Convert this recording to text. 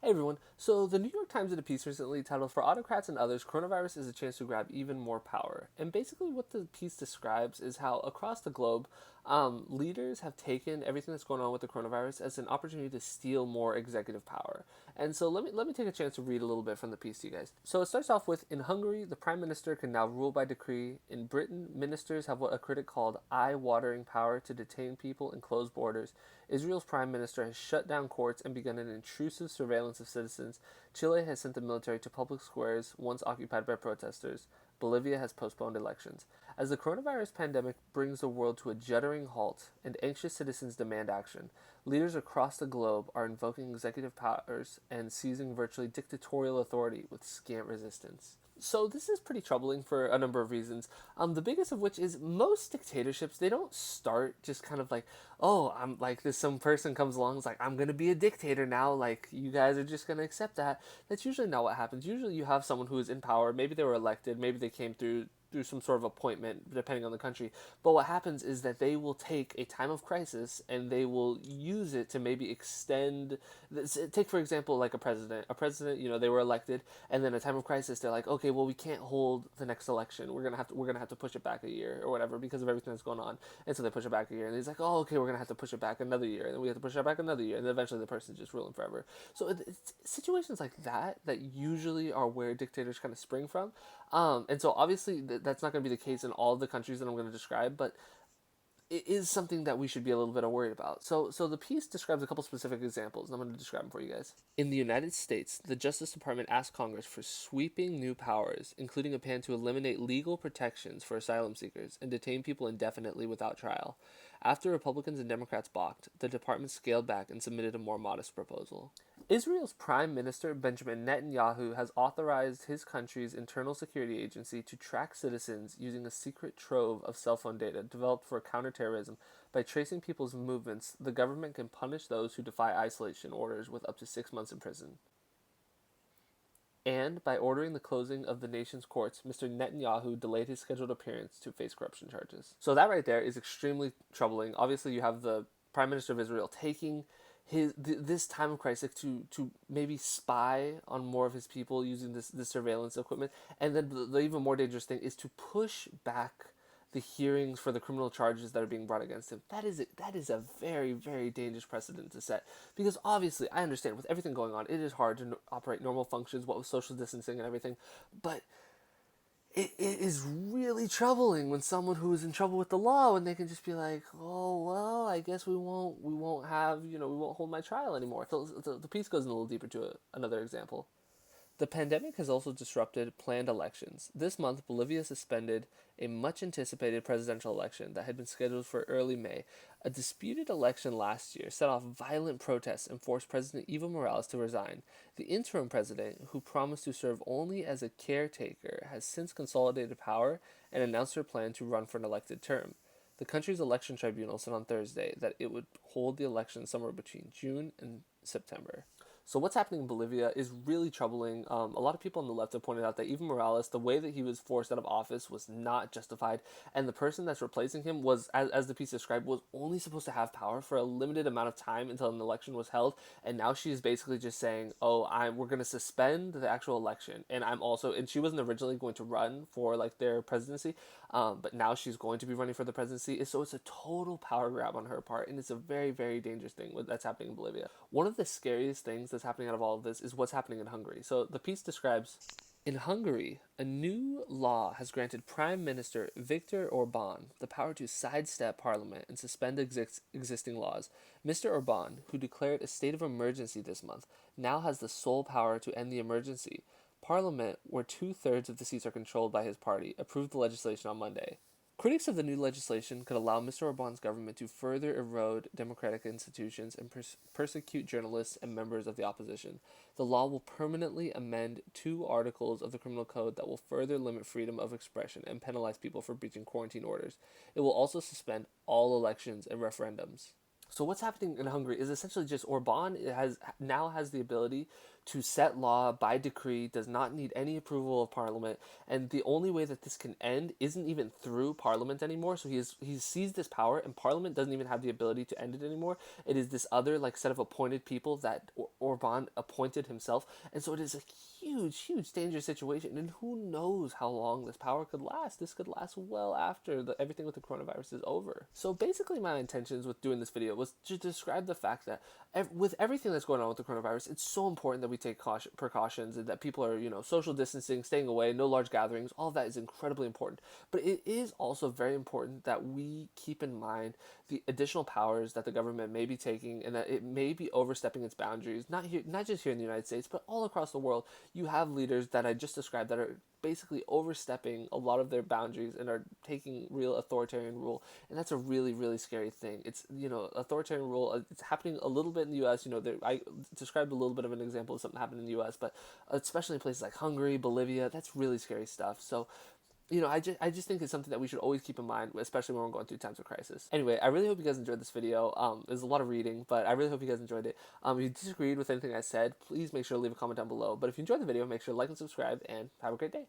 Hey everyone. So the New York Times did a piece recently titled "For Autocrats and Others, Coronavirus is a Chance to Grab Even More Power." And basically, what the piece describes is how across the globe, leaders have taken everything that's going on with the coronavirus as an opportunity to steal more executive power. And so let me take a chance to read a little bit from the piece to you guys. So it starts off with: in Hungary, the prime minister can now rule by decree. In Britain, ministers have what a critic called eye-watering power to detain people and close borders. Israel's prime minister has shut down courts and begun an intrusive surveillance of citizens. Chile has sent the military to public squares once occupied by protesters. Bolivia has postponed elections. As the coronavirus pandemic brings the world to a juddering halt and anxious citizens demand action, leaders across the globe are invoking executive powers and seizing virtually dictatorial authority with scant resistance. So this is pretty troubling for a number of reasons. The biggest of which is most dictatorships, they don't start just kind of like, oh, I'm like this. Some person comes along, is like, I'm gonna be a dictator now. Like you guys are just gonna accept that. That's usually not what happens. Usually you have someone who is in power. Maybe they were elected. Maybe they came through some sort of appointment, depending on the country. But what happens is that they will take a time of crisis and they will use it to maybe extend. Take for example, like a president. A president, they were elected, and then a time of crisis, they're like, okay, well, we can't hold the next election. We're gonna have to push it back a year or whatever because of everything that's going on. And so they push it back a year, and he's like, oh, okay, we're gonna have to push it back another year, and then we have to push it back another year, and then eventually the person's just ruling forever. So it's situations like that usually are where dictators kind of spring from. And so obviously that's not going to be the case in all of the countries that I'm going to describe, but it is something that we should be a little bit worried about. So the piece describes a couple specific examples, and I'm going to describe them for you guys. In the United States, the Justice Department asked Congress for sweeping new powers, including a plan to eliminate legal protections for asylum seekers and detain people indefinitely without trial. After Republicans and Democrats balked, the department scaled back and submitted a more modest proposal. Israel's Prime Minister Benjamin Netanyahu has authorized his country's internal security agency to track citizens using a secret trove of cell phone data developed for counterterrorism. By tracing people's movements, the government can punish those who defy isolation orders with up to 6 months in prison. And by ordering the closing of the nation's courts, Mr. Netanyahu delayed his scheduled appearance to face corruption charges. So that right there is extremely troubling. Obviously, you have the Prime Minister of Israel taking this time of crisis to maybe spy on more of his people using this surveillance equipment, and then the even more dangerous thing is to push back the hearings for the criminal charges that are being brought against him. That is a very, very dangerous precedent to set, because obviously I understand with everything going on, it is hard to operate normal functions, what with social distancing and everything, but it is really troubling when someone who is in trouble with the law, and they can just be like, oh well, I guess we won't have, we won't hold my trial anymore. So the piece goes in a little deeper to another example. The pandemic has also disrupted planned elections. This month, Bolivia suspended a much anticipated presidential election that had been scheduled for early May. A disputed election last year set off violent protests and forced President Evo Morales to resign. The interim president, who promised to serve only as a caretaker, has since consolidated power and announced her plan to run for an elected term. The country's election tribunal said on Thursday that it would hold the election somewhere between June and September. So what's happening in Bolivia is really troubling. A lot of people on the left have pointed out that Evo Morales, the way that he was forced out of office was not justified, and the person that's replacing him was, as the piece described, was only supposed to have power for a limited amount of time until an election was held, and now she's basically just saying, "Oh, we're going to suspend the actual election, and and she wasn't originally going to run for like their presidency, but now she's going to be running for the presidency. So it's a total power grab on her part, and it's a very, very dangerous thing that's happening in Bolivia. One of the scariest things that's happening out of all of this is what's happening in Hungary. So the piece describes: in Hungary, a new law has granted Prime Minister Viktor Orban the power to sidestep parliament and suspend existing laws. Mr. Orban, who declared a state of emergency this month, now has the sole power to end the emergency. Parliament, where two-thirds of the seats are controlled by his party, approved the legislation on Monday. Critics of the new legislation could allow Mr. Orban's government to further erode democratic institutions and persecute journalists and members of the opposition. The law will permanently amend two articles of the criminal code that will further limit freedom of expression and penalize people for breaching quarantine orders. It will also suspend all elections and referendums. So what's happening in Hungary is essentially just Orban has the ability to set law by decree, does not need any approval of parliament, and the only way that this can end isn't even through parliament anymore. So he's seized this power, and parliament doesn't even have the ability to end it anymore. It is this other like set of appointed people that Orban appointed himself, and so it is a huge dangerous situation, and who knows how long this power could last. This could last well after everything with the coronavirus is over. So basically my intentions with doing this video was to describe the fact that with everything that's going on with the coronavirus, it's so important that we take precautions, and that people are, social distancing, staying away, no large gatherings. All of that is incredibly important. But it is also very important that we keep in mind the additional powers that the government may be taking, and that it may be overstepping its boundaries, not just here in the United States, but all across the world. You have leaders that I just described that are basically overstepping a lot of their boundaries and are taking real authoritarian rule, and that's a really scary thing. It's, authoritarian rule, it's happening a little bit in the US. I described a little bit of an example of something happening in the US, but especially in places like Hungary, Bolivia, that's really scary stuff. So I just think it's something that we should always keep in mind, especially when we're going through times of crisis. Anyway, I really hope you guys enjoyed this video. There's a lot of reading, but I really hope you guys enjoyed it. If you disagreed with anything I said, please make sure to leave a comment down below. But if you enjoyed the video, make sure to like and subscribe, and have a great day.